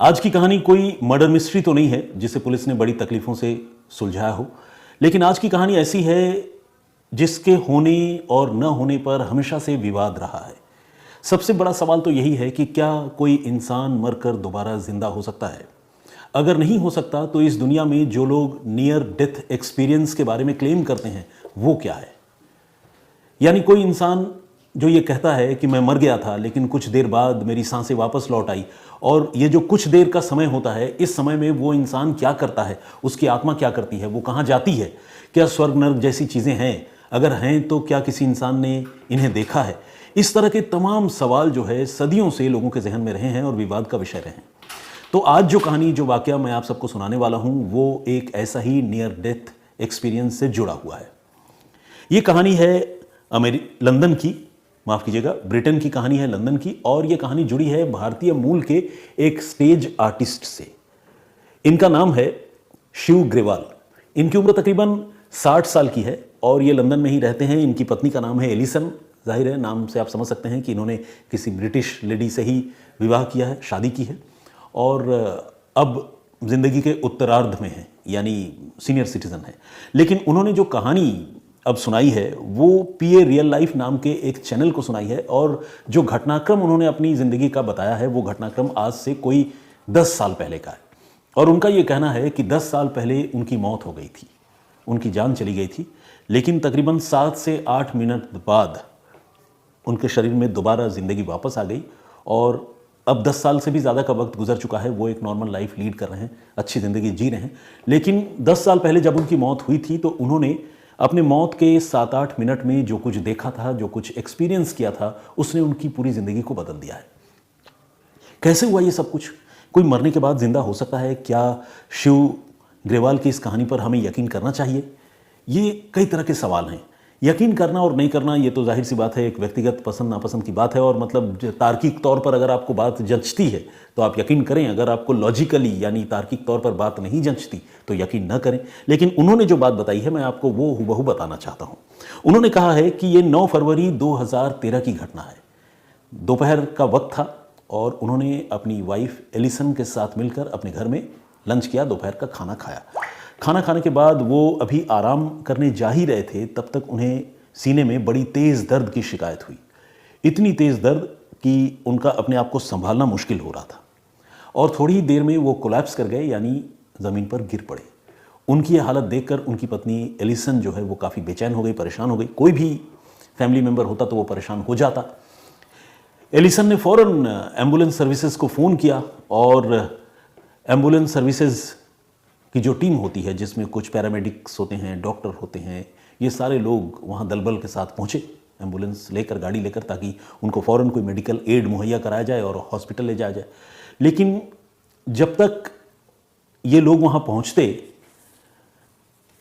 आज की कहानी कोई मर्डर मिस्ट्री तो नहीं है जिसे पुलिस ने बड़ी तकलीफों से सुलझाया हो, लेकिन आज की कहानी ऐसी है जिसके होने और न होने पर हमेशा से विवाद रहा है। सबसे बड़ा सवाल तो यही है कि क्या कोई इंसान मरकर दोबारा जिंदा हो सकता है? अगर नहीं हो सकता तो इस दुनिया में जो लोग नियर डेथ एक्सपीरियंस के बारे में क्लेम करते हैं वो क्या है? यानी कोई इंसान जो ये कहता है कि मैं मर गया था लेकिन कुछ देर बाद मेरी सांसें वापस लौट आई, और ये जो कुछ देर का समय होता है, इस समय में वो इंसान क्या करता है, उसकी आत्मा क्या करती है, वो कहाँ जाती है, क्या स्वर्ग नर्क जैसी चीज़ें हैं? अगर हैं तो क्या किसी इंसान ने इन्हें देखा है? इस तरह के तमाम सवाल जो है सदियों से लोगों के जहन में रहे हैं और विवाद का विषय रहे हैं। तो आज जो कहानी, जो वाकया मैं आप सबको सुनाने वाला हूँ, वो एक ऐसा ही नियर डेथ एक्सपीरियंस से जुड़ा हुआ है। ये कहानी है लंदन की, माफ़ कीजिएगा, ब्रिटेन की कहानी है, लंदन की। और ये कहानी जुड़ी है भारतीय मूल के एक स्टेज आर्टिस्ट से। इनका नाम है शिव ग्रेवाल। इनकी उम्र तकरीबन 60 साल की है और ये लंदन में ही रहते हैं। इनकी पत्नी का नाम है एलिसन। जाहिर है नाम से आप समझ सकते हैं कि इन्होंने किसी ब्रिटिश लेडी से ही विवाह किया है, शादी की है, और अब जिंदगी के उत्तरार्ध में है, यानी सीनियर सिटीजन है। लेकिन उन्होंने जो कहानी अब सुनाई है वो पीए रियल लाइफ नाम के एक चैनल को सुनाई है, और जो घटनाक्रम उन्होंने अपनी ज़िंदगी का बताया है वो घटनाक्रम आज से कोई 10 साल पहले का है। और उनका ये कहना है कि 10 साल पहले उनकी मौत हो गई थी, उनकी जान चली गई थी, लेकिन तकरीबन 7 से 8 मिनट बाद उनके शरीर में दोबारा ज़िंदगी वापस आ गई, और अब 10 साल से भी ज़्यादा का वक्त गुजर चुका है। वो एक नॉर्मल लाइफ लीड कर रहे हैं, अच्छी ज़िंदगी जी रहे हैं। लेकिन 10 साल पहले जब उनकी मौत हुई थी तो उन्होंने अपने मौत के 7-8 मिनट में जो कुछ देखा था, जो कुछ एक्सपीरियंस किया था, उसने उनकी पूरी ज़िंदगी को बदल दिया है। कैसे हुआ ये सब कुछ? कोई मरने के बाद जिंदा हो सकता है? क्या शिव ग्रेवाल की इस कहानी पर हमें यकीन करना चाहिए? ये कई तरह के सवाल हैं। यकीन करना और नहीं करना ये तो जाहिर सी बात है, एक व्यक्तिगत पसंद नापसंद की बात है। और मतलब तार्किक तौर पर अगर आपको बात जंचती है तो आप यकीन करें, अगर आपको लॉजिकली यानी तार्किक तौर पर बात नहीं जंचती तो यकीन न करें। लेकिन उन्होंने जो बात बताई है मैं आपको वो हुबहू बताना चाहता हूँ। उन्होंने कहा है कि ये 9 फरवरी 2013 की घटना है। दोपहर का वक्त था और उन्होंने अपनी वाइफ एलिसन के साथ मिलकर अपने घर में लंच किया, दोपहर का खाना खाया। खाना खाने के बाद वो अभी आराम करने जा ही रहे थे, तब तक उन्हें सीने में बड़ी तेज़ दर्द की शिकायत हुई। इतनी तेज़ दर्द कि उनका अपने आप को संभालना मुश्किल हो रहा था, और थोड़ी ही देर में वो कोलैप्स कर गए, यानी ज़मीन पर गिर पड़े। उनकी ये हालत देखकर उनकी पत्नी एलिसन जो है वो काफ़ी बेचैन हो गई, परेशान हो गई। कोई भी फैमिली मेम्बर होता तो वो परेशान हो जाता। एलिसन ने फ़ौरन एम्बुलेंस सर्विसेज को फ़ोन किया, और एम्बुलेंस सर्विसेज की जो टीम होती है, जिसमें कुछ पैरामेडिक्स होते हैं, डॉक्टर होते हैं, ये सारे लोग वहाँ दलबल के साथ पहुँचे एम्बुलेंस लेकर, गाड़ी लेकर, ताकि उनको फ़ौरन कोई मेडिकल एड मुहैया कराया जाए और हॉस्पिटल ले जाया जाए। लेकिन जब तक ये लोग वहाँ पहुँचते,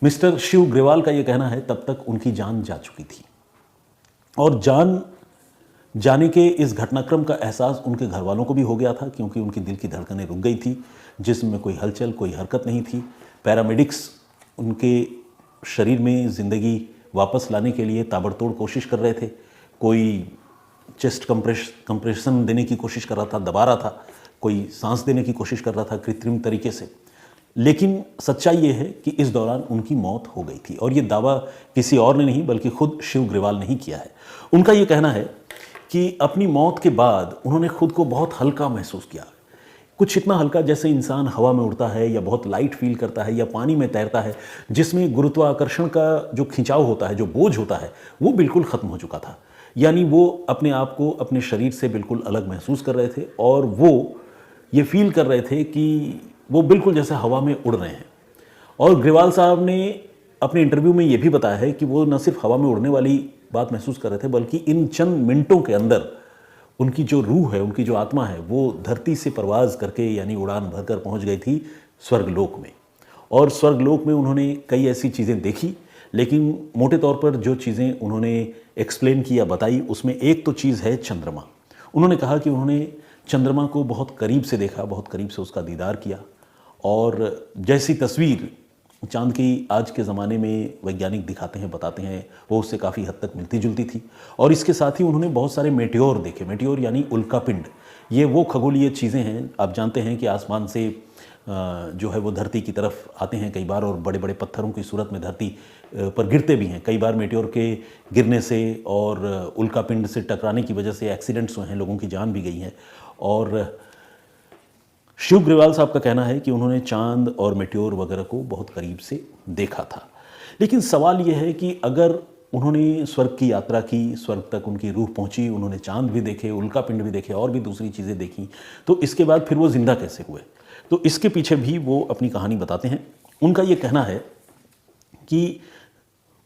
मिस्टर शिव ग्रेवाल का ये कहना है, तब तक उनकी जान जा चुकी थी। और जान जाने के इस घटनाक्रम का एहसास उनके घर वालों को भी हो गया था, क्योंकि उनकी दिल की धड़कनें रुक गई थी, जिस्म में कोई हलचल, कोई हरकत नहीं थी। पैरामेडिक्स उनके शरीर में ज़िंदगी वापस लाने के लिए ताबड़तोड़ कोशिश कर रहे थे। कोई चेस्ट कंप्रेशन देने की कोशिश कर रहा था, दबा रहा था, कोई सांस देने की कोशिश कर रहा था कृत्रिम तरीके से। लेकिन सच्चाई ये है कि इस दौरान उनकी मौत हो गई थी, और ये दावा किसी और ने नहीं बल्कि खुद शिव ग्रेवाल ने ही किया है। उनका ये कहना है कि अपनी मौत के बाद उन्होंने खुद को बहुत हल्का महसूस किया, कुछ इतना हल्का जैसे इंसान हवा में उड़ता है या बहुत लाइट फील करता है या पानी में तैरता है, जिसमें गुरुत्वाकर्षण का जो खिंचाव होता है, जो बोझ होता है, वो बिल्कुल ख़त्म हो चुका था। यानी वो अपने आप को अपने शरीर से बिल्कुल अलग महसूस कर रहे थे, और वो ये फील कर रहे थे कि वो बिल्कुल जैसे हवा में उड़ रहे हैं। और ग्रेवाल साहब ने अपने इंटरव्यू में ये भी बताया है कि वो न सिर्फ हवा में उड़ने वाली बात महसूस कर रहे थे, बल्कि इन चंद मिनटों के अंदर उनकी जो रूह है, उनकी जो आत्मा है, वो धरती से परवाज़ करके यानी उड़ान भरकर पहुंच गई थी स्वर्गलोक में। और स्वर्गलोक में उन्होंने कई ऐसी चीज़ें देखी, लेकिन मोटे तौर पर जो चीज़ें उन्होंने एक्सप्लेन की या बताई, उसमें एक तो चीज़ है चंद्रमा। उन्होंने कहा कि उन्होंने चंद्रमा को बहुत करीब से देखा, बहुत करीब से उसका दीदार किया, और जैसी तस्वीर चांद की आज के ज़माने में वैज्ञानिक दिखाते हैं, बताते हैं, वो उससे काफ़ी हद तक मिलती जुलती थी। और इसके साथ ही उन्होंने बहुत सारे मेटियोर देखे। मेटियोर यानी उल्का पिंड, ये वो खगोलीय चीज़ें हैं, आप जानते हैं कि आसमान से जो है वो धरती की तरफ आते हैं कई बार, और बड़े बड़े पत्थरों की सूरत में धरती पर गिरते भी हैं। कई बार मेटेओर के गिरने से और उल्कापिंड से टकराने की वजह से एक्सीडेंट्स हुए हैं, लोगों की जान भी गई है। और शिव ग्रेवाल साहब का कहना है कि उन्होंने चांद और मेटेओर वगैरह को बहुत करीब से देखा था। लेकिन सवाल यह है कि अगर उन्होंने स्वर्ग की यात्रा की, स्वर्ग तक उनकी रूह पहुंची, उन्होंने चांद भी देखे, उल्कापिंड भी देखे और भी दूसरी चीज़ें देखी, तो इसके बाद फिर वो जिंदा कैसे हुए? तो इसके पीछे भी वो अपनी कहानी बताते हैं। उनका ये कहना है कि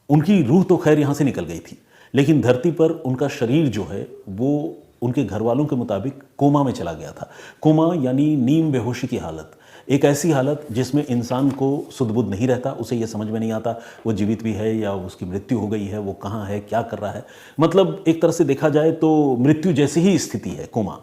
उनकी रूह तो खैर यहाँ से निकल गई थी, लेकिन धरती पर उनका शरीर जो है वो उनके घर वालों के मुताबिक कोमा में चला गया था। कोमा यानी नीम बेहोशी की हालत, एक ऐसी हालत जिसमें इंसान को सुध बुध नहीं रहता, उसे ये समझ में नहीं आता वो जीवित भी है या उसकी मृत्यु हो गई है, वो कहाँ है, क्या कर रहा है। मतलब एक तरह से देखा जाए तो मृत्यु जैसी ही स्थिति है कोमा।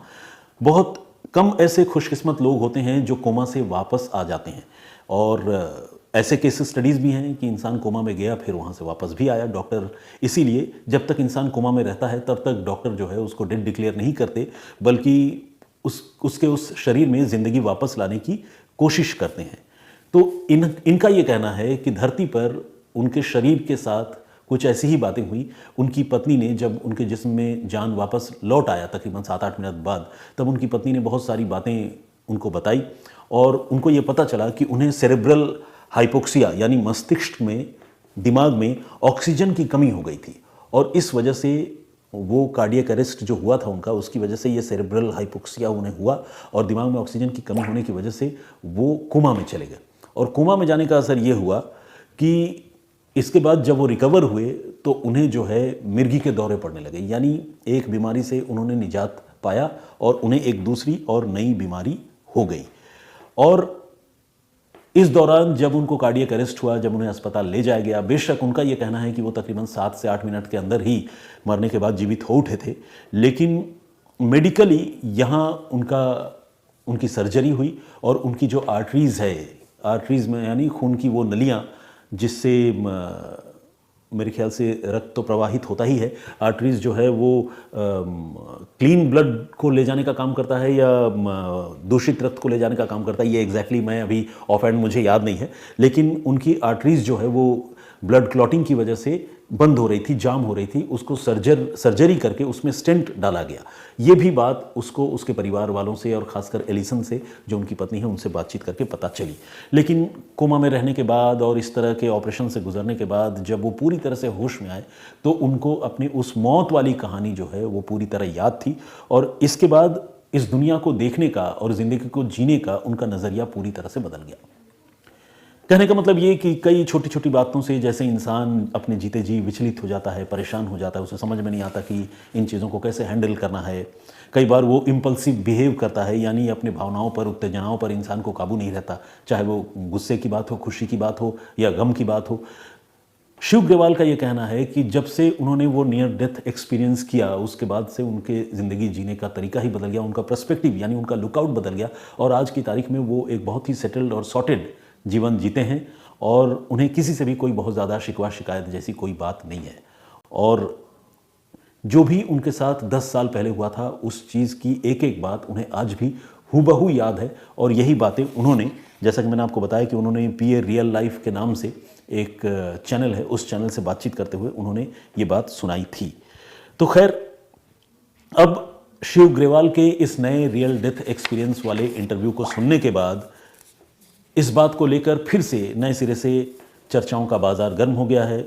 बहुत कम ऐसे खुशकिस्मत लोग होते हैं जो कोमा से वापस आ जाते हैं, और ऐसे केस स्टडीज़ भी हैं कि इंसान कोमा में गया फिर वहाँ से वापस भी आया। डॉक्टर इसीलिए जब तक इंसान कोमा में रहता है तब तक डॉक्टर जो है उसको डेड डिक्लेयर नहीं करते, बल्कि उसके उस शरीर में ज़िंदगी वापस लाने की कोशिश करते हैं। तो इनका ये कहना है कि धरती पर उनके शरीर के साथ कुछ ऐसी ही बातें हुई। उनकी पत्नी ने जब उनके जिस्म में जान वापस लौट आया तकरीबन 7-8 मिनट बाद, तब उनकी पत्नी ने बहुत सारी बातें उनको बताई, और उनको ये पता चला कि उन्हें सेरेब्रल हाइपोक्सिया यानी मस्तिष्क में, दिमाग में ऑक्सीजन की कमी हो गई थी, और इस वजह से वो कार्डियक अरेस्ट जो हुआ था उनका, उसकी वजह से ये सेरेब्रल हाइपोक्सिया उन्हें हुआ, और दिमाग में ऑक्सीजन की कमी होने की वजह से वो कोमा में चले गए। और कोमा में जाने का असर ये हुआ कि इसके बाद जब वो रिकवर हुए तो उन्हें जो है मिर्गी के दौरे पड़ने लगे, यानी एक बीमारी से उन्होंने निजात पाया और उन्हें एक दूसरी और नई बीमारी हो गई। और इस दौरान जब उनको कार्डियक अरेस्ट हुआ, जब उन्हें अस्पताल ले जाया गया, बेशक उनका यह कहना है कि वो तकरीबन 7 से 8 मिनट के अंदर ही मरने के बाद जीवित हो उठे थे, लेकिन मेडिकली यहाँ उनकी सर्जरी हुई, और उनकी जो आर्टरीज़ है, आर्टरीज़ में यानी खून की वो नलियाँ जिससे मेरे ख्याल से रक्त तो प्रवाहित होता ही है, आर्टरीज़ जो है वो क्लीन ब्लड को ले जाने का काम करता है या दूषित रक्त को ले जाने का काम करता है, ये एग्जैक्टली मैं अभी ऑफ हैंड मुझे याद नहीं है, लेकिन उनकी आर्टरीज़ जो है वो ब्लड क्लॉटिंग की वजह से बंद हो रही थी, जाम हो रही थी, उसको सर्जरी करके उसमें स्टेंट डाला गया। ये भी बात उसको उसके परिवार वालों से और ख़ासकर एलिसन से, जो उनकी पत्नी है, उनसे बातचीत करके पता चली। लेकिन कोमा में रहने के बाद और इस तरह के ऑपरेशन से गुजरने के बाद जब वो पूरी तरह से होश में आए तो उनको अपनी उस मौत वाली कहानी जो है वो पूरी तरह याद थी, और इसके बाद इस दुनिया को देखने का और ज़िंदगी को जीने का उनका नज़रिया पूरी तरह से बदल गया। कहने का मतलब ये कि कई छोटी छोटी बातों से जैसे इंसान अपने जीते जी विचलित हो जाता है, परेशान हो जाता है, उसे समझ में नहीं आता कि इन चीज़ों को कैसे हैंडल करना है। कई बार वो इम्पल्सिव बिहेव करता है, यानी अपने भावनाओं पर, उत्तेजनाओं पर इंसान को काबू नहीं रहता, चाहे वो गुस्से की बात हो, खुशी की बात हो या गम की बात हो। शिव ग्रेवाल का ये कहना है कि जब से उन्होंने वो नियर डेथ एक्सपीरियंस किया, उसके बाद से उनके ज़िंदगी जीने का तरीका ही बदल गया, उनका पर्सपेक्टिव यानी उनका लुकआउट बदल गया, और आज की तारीख में वो एक बहुत ही सेटल्ड और सॉर्टेड जीवन जीते हैं, और उन्हें किसी से भी कोई बहुत ज़्यादा शिकवा शिकायत जैसी कोई बात नहीं है। और जो भी उनके साथ 10 साल पहले हुआ था, उस चीज़ की एक एक बात उन्हें आज भी हूबहू याद है, और यही बातें उन्होंने, जैसा कि मैंने आपको बताया कि उन्होंने पीए रियल लाइफ के नाम से एक चैनल है, उस चैनल से बातचीत करते हुए उन्होंने ये बात सुनाई थी। तो खैर, अब शिव ग्रेवाल के इस नए रियल डेथ एक्सपीरियंस वाले इंटरव्यू को सुनने के बाद इस बात को लेकर फिर से नए सिरे से चर्चाओं का बाज़ार गर्म हो गया है।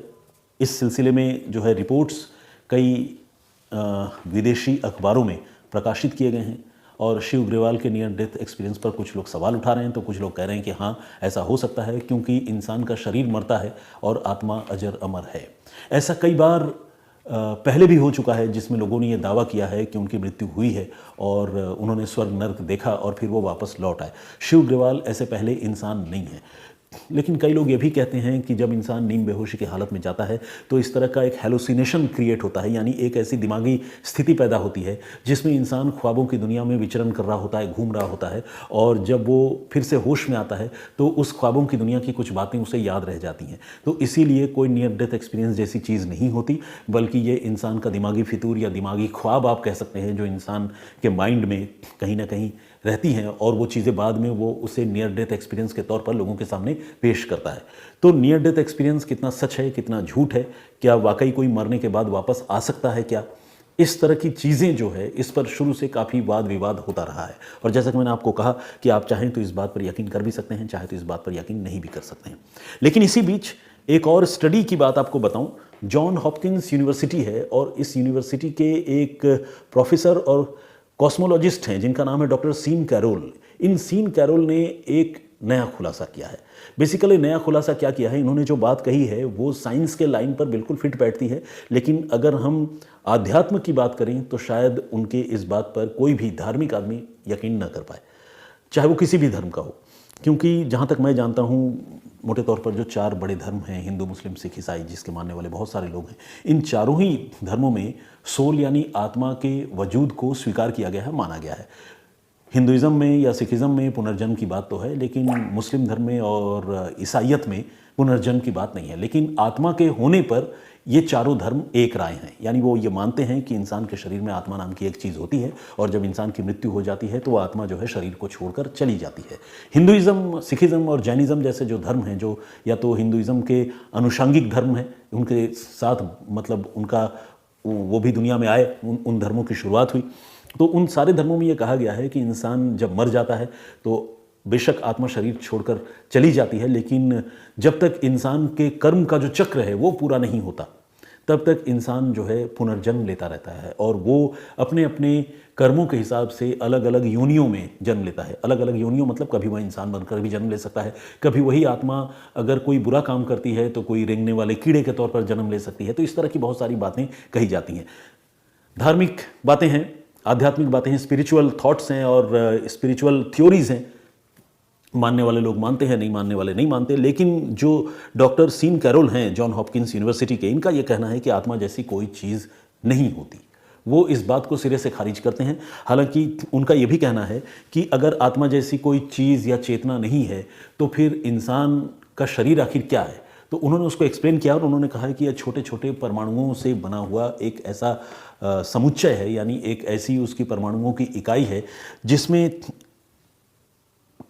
इस सिलसिले में जो है रिपोर्ट्स कई विदेशी अखबारों में प्रकाशित किए गए हैं, और शिव ग्रेवाल के नियर डेथ एक्सपीरियंस पर कुछ लोग सवाल उठा रहे हैं, तो कुछ लोग कह रहे हैं कि हाँ, ऐसा हो सकता है, क्योंकि इंसान का शरीर मरता है और आत्मा अजर अमर है। ऐसा कई बार पहले भी हो चुका है जिसमें लोगों ने ये दावा किया है कि उनकी मृत्यु हुई है और उन्होंने स्वर्ग नर्क देखा और फिर वो वापस लौट आए। शिव ग्रेवाल ऐसे पहले इंसान नहीं है। लेकिन कई लोग ये भी कहते हैं कि जब इंसान नींद बेहोशी की हालत में जाता है तो इस तरह का एक हेलुसिनेशन क्रिएट होता है, यानी एक ऐसी दिमागी स्थिति पैदा होती है जिसमें इंसान ख्वाबों की दुनिया में विचरण कर रहा होता है, घूम रहा होता है, और जब वो फिर से होश में आता है तो उस ख्वाबों की दुनिया की कुछ बातें उसे याद रह जाती हैं। तो इसीलिए कोई नियर डेथ एक्सपीरियंस जैसी चीज़ नहीं होती, बल्कि ये इंसान का दिमागी फितूर या दिमागी ख्वाब आप कह सकते हैं, जो इंसान के माइंड में कहीं ना कहीं रहती हैं, और वो चीज़ें बाद में वो उसे नियर डेथ एक्सपीरियंस के तौर पर लोगों के सामने पेश करता है। तो नियर डेथ एक्सपीरियंस कितना सच है, कितना झूठ है, क्या वाकई कोई मरने के बाद वापस आ सकता है क्या, इस तरह की चीज़ें जो है इस पर शुरू से काफ़ी वाद विवाद होता रहा है। और जैसा कि मैंने आपको कहा कि आप चाहें तो इस बात पर यकीन कर भी सकते हैं, चाहे तो इस बात पर यकीन नहीं भी कर सकते हैं। लेकिन इसी बीच एक और स्टडी की बात आपको बताऊं। जॉन हॉपकिंस यूनिवर्सिटी है और इस यूनिवर्सिटी के एक प्रोफेसर और कॉस्मोलॉजिस्ट हैं जिनका नाम है डॉक्टर सीन कैरोल। इन सीन कैरोल ने एक नया खुलासा किया है। बेसिकली नया खुलासा क्या किया है, इन्होंने जो बात कही है वो साइंस के लाइन पर बिल्कुल फिट बैठती है, लेकिन अगर हम आध्यात्म की बात करें तो शायद उनके इस बात पर कोई भी धार्मिक आदमी यकीन न कर पाए, चाहे वो किसी भी धर्म का हो। क्योंकि जहाँ तक मैं जानता हूँ, मोटे तौर पर जो 4 बड़े धर्म हैं, हिंदू, मुस्लिम, सिख, ईसाई, जिसके मानने वाले बहुत सारे लोग हैं, इन चारों ही धर्मों में सोल यानी आत्मा के वजूद को स्वीकार किया गया है, माना गया है। हिंदुइज़्म में या सिखिज़्म में पुनर्जन्म की बात तो है, लेकिन मुस्लिम धर्म में और ईसाइयत में पुनर्जन्म की बात नहीं है। लेकिन आत्मा के होने पर ये चारों धर्म एक राय हैं, यानी वो ये मानते हैं कि इंसान के शरीर में आत्मा नाम की एक चीज़ होती है, और जब इंसान की मृत्यु हो जाती है तो वो आत्मा जो है शरीर को छोड़कर चली जाती है। हिंदुइज़्म, सिखिज़्म और जैनिज़्म जैसे जो धर्म हैं, जो या तो हिंदुइज़्म के अनुषंगिक धर्म हैं, उनके साथ मतलब उनका वो भी दुनिया में आए, उन धर्मों की शुरुआत हुई, तो उन सारे धर्मों में ये कहा गया है कि इंसान जब मर जाता है तो बेशक आत्मा शरीर छोड़कर चली जाती है, लेकिन जब तक इंसान के कर्म का जो चक्र है वो पूरा नहीं होता, तब तक इंसान जो है पुनर्जन्म लेता रहता है, और वो अपने अपने कर्मों के हिसाब से अलग अलग योनियों में जन्म लेता है। अलग अलग योनियों मतलब कभी वह इंसान बनकर भी जन्म ले सकता है, कभी वही आत्मा अगर कोई बुरा काम करती है तो कोई रेंगने वाले कीड़े के तौर पर जन्म ले सकती है। तो इस तरह की बहुत सारी बातें कही जाती हैं। धार्मिक बातें हैं, आध्यात्मिक बातें हैं, स्पिरिचुअल थॉट्स हैं और स्पिरिचुअल थ्योरीज हैं। मानने वाले लोग मानते हैं, नहीं मानने वाले नहीं मानते। लेकिन जो डॉक्टर सीन कैरोल हैं जॉन हॉपकिंस यूनिवर्सिटी के, इनका यह कहना है कि आत्मा जैसी कोई चीज़ नहीं होती। वो इस बात को सिरे से खारिज करते हैं। हालांकि उनका यह भी कहना है कि अगर आत्मा जैसी कोई चीज़ या चेतना नहीं है तो फिर इंसान का शरीर आखिर क्या है। तो उन्होंने उसको एक्सप्लेन किया और उन्होंने कहा कि यह छोटे छोटे परमाणुओं से बना हुआ एक ऐसा समुच्चय है, यानी एक ऐसी उसकी परमाणुओं की इकाई है जिसमें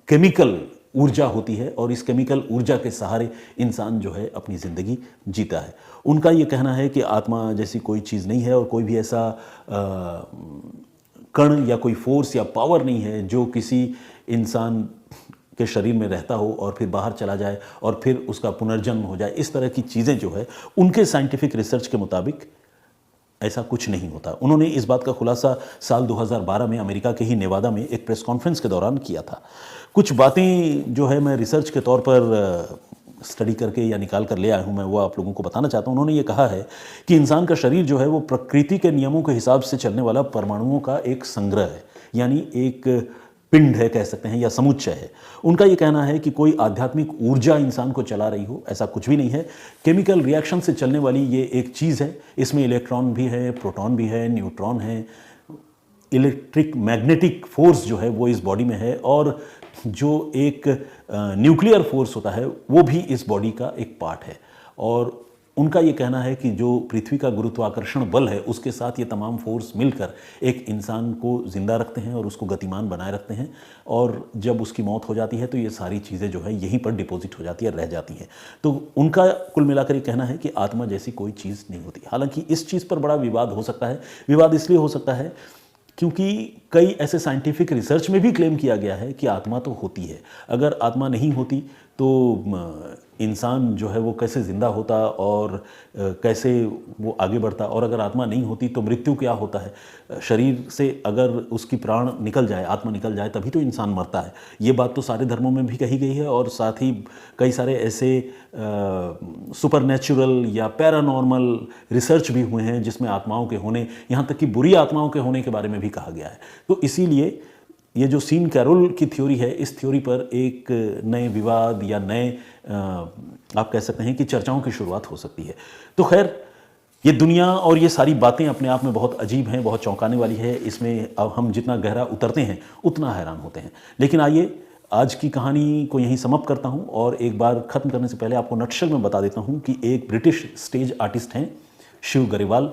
केमिकल ऊर्जा होती है, और इस केमिकल ऊर्जा के सहारे इंसान जो है अपनी ज़िंदगी जीता है। उनका ये कहना है कि आत्मा जैसी कोई चीज़ नहीं है और कोई भी ऐसा कण या कोई फोर्स या पावर नहीं है जो किसी इंसान के शरीर में रहता हो और फिर बाहर चला जाए और फिर उसका पुनर्जन्म हो जाए। इस तरह की चीज़ें जो है उनके साइंटिफिक रिसर्च के मुताबिक ऐसा कुछ नहीं होता। उन्होंने इस बात का खुलासा साल 2012 में अमेरिका के ही नेवादा में एक प्रेस कॉन्फ्रेंस के दौरान किया था। कुछ बातें जो है मैं रिसर्च के तौर पर स्टडी करके या निकाल कर ले आया हूँ, मैं वो आप लोगों को बताना चाहता हूँ। उन्होंने ये कहा है कि इंसान का शरीर जो है वो प्रकृति के नियमों के हिसाब से चलने वाला परमाणुओं का एक संग्रह है, यानी एक पिंड है कह सकते हैं, या समुच्चय है। उनका ये कहना है कि कोई आध्यात्मिक ऊर्जा इंसान को चला रही हो, ऐसा कुछ भी नहीं है। केमिकल रिएक्शन से चलने वाली ये एक चीज़ है। इसमें इलेक्ट्रॉन भी है, प्रोटॉन भी है, न्यूट्रॉन है, इलेक्ट्रिक मैग्नेटिक फोर्स जो है वो इस बॉडी में है, और जो एक न्यूक्लियर फोर्स होता है वो भी इस बॉडी का एक पार्ट है। और उनका ये कहना है कि जो पृथ्वी का गुरुत्वाकर्षण बल है उसके साथ ये तमाम फोर्स मिलकर एक इंसान को ज़िंदा रखते हैं और उसको गतिमान बनाए रखते हैं, और जब उसकी मौत हो जाती है तो ये सारी चीज़ें जो है यहीं पर डिपॉजिट हो जाती है, रह जाती हैं। तो उनका कुल मिलाकर ये कहना है कि आत्मा जैसी कोई चीज़ नहीं होती। हालांकि इस चीज़ पर बड़ा विवाद हो सकता है। विवाद इसलिए हो सकता है क्योंकि कई ऐसे साइंटिफिक रिसर्च में भी क्लेम किया गया है कि आत्मा तो होती है। अगर आत्मा नहीं होती तो इंसान जो है वो कैसे ज़िंदा होता और कैसे वो आगे बढ़ता, और अगर आत्मा नहीं होती तो मृत्यु क्या होता है। शरीर से अगर उसकी प्राण निकल जाए, आत्मा निकल जाए, तभी तो इंसान मरता है। ये बात तो सारे धर्मों में भी कही गई है, और साथ ही कई सारे ऐसे सुपरनैचुरल या पैरानॉर्मल रिसर्च भी हुए हैं जिसमें आत्माओं के होने, यहाँ तक कि बुरी आत्माओं के होने के बारे में भी कहा गया है। तो इसीलिए ये जो सीन कैरोल की थ्योरी है, इस थ्योरी पर एक नए विवाद या नए आप कह सकते हैं कि चर्चाओं की शुरुआत हो सकती है। तो खैर, ये दुनिया और ये सारी बातें अपने आप में बहुत अजीब हैं, बहुत चौंकाने वाली है। इसमें अब हम जितना गहरा उतरते हैं उतना हैरान होते हैं। लेकिन आइए आज की कहानी को यहीं समाप्त करता हूं, और एक बार ख़त्म करने से पहले आपको नटशल में बता देता हूं कि एक ब्रिटिश स्टेज आर्टिस्ट हैं शिव गरेवाल।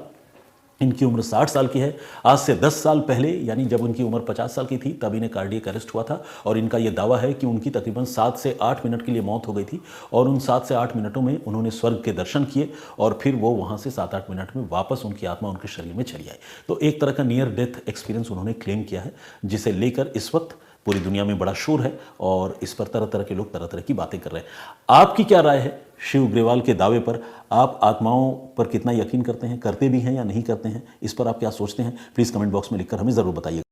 इनकी उम्र 60 साल की है। आज से 10 साल पहले, यानी जब उनकी उम्र 50 साल की थी, तब इन्हें कार्डियक अरेस्ट हुआ था, और इनका यह दावा है कि उनकी तकरीबन 7 से 8 मिनट के लिए मौत हो गई थी, और उन 7 से 8 मिनटों में उन्होंने स्वर्ग के दर्शन किए, और फिर वो वहाँ से 7-8 मिनट में वापस उनकी आत्मा उनके शरीर में चली आई। तो एक तरह का नियर डेथ एक्सपीरियंस उन्होंने क्लेम किया है, जिसे लेकर इस वक्त पूरी दुनिया में बड़ा शोर है, और इस पर तरह तरह के लोग तरह तरह की बातें कर रहे हैं। आपकी क्या राय है शिव ग्रेवाल के दावे पर? आप आत्माओं पर कितना यकीन करते हैं, करते भी हैं या नहीं करते हैं? इस पर आप क्या सोचते हैं? प्लीज़ कमेंट बॉक्स में लिखकर हमें ज़रूर बताइए।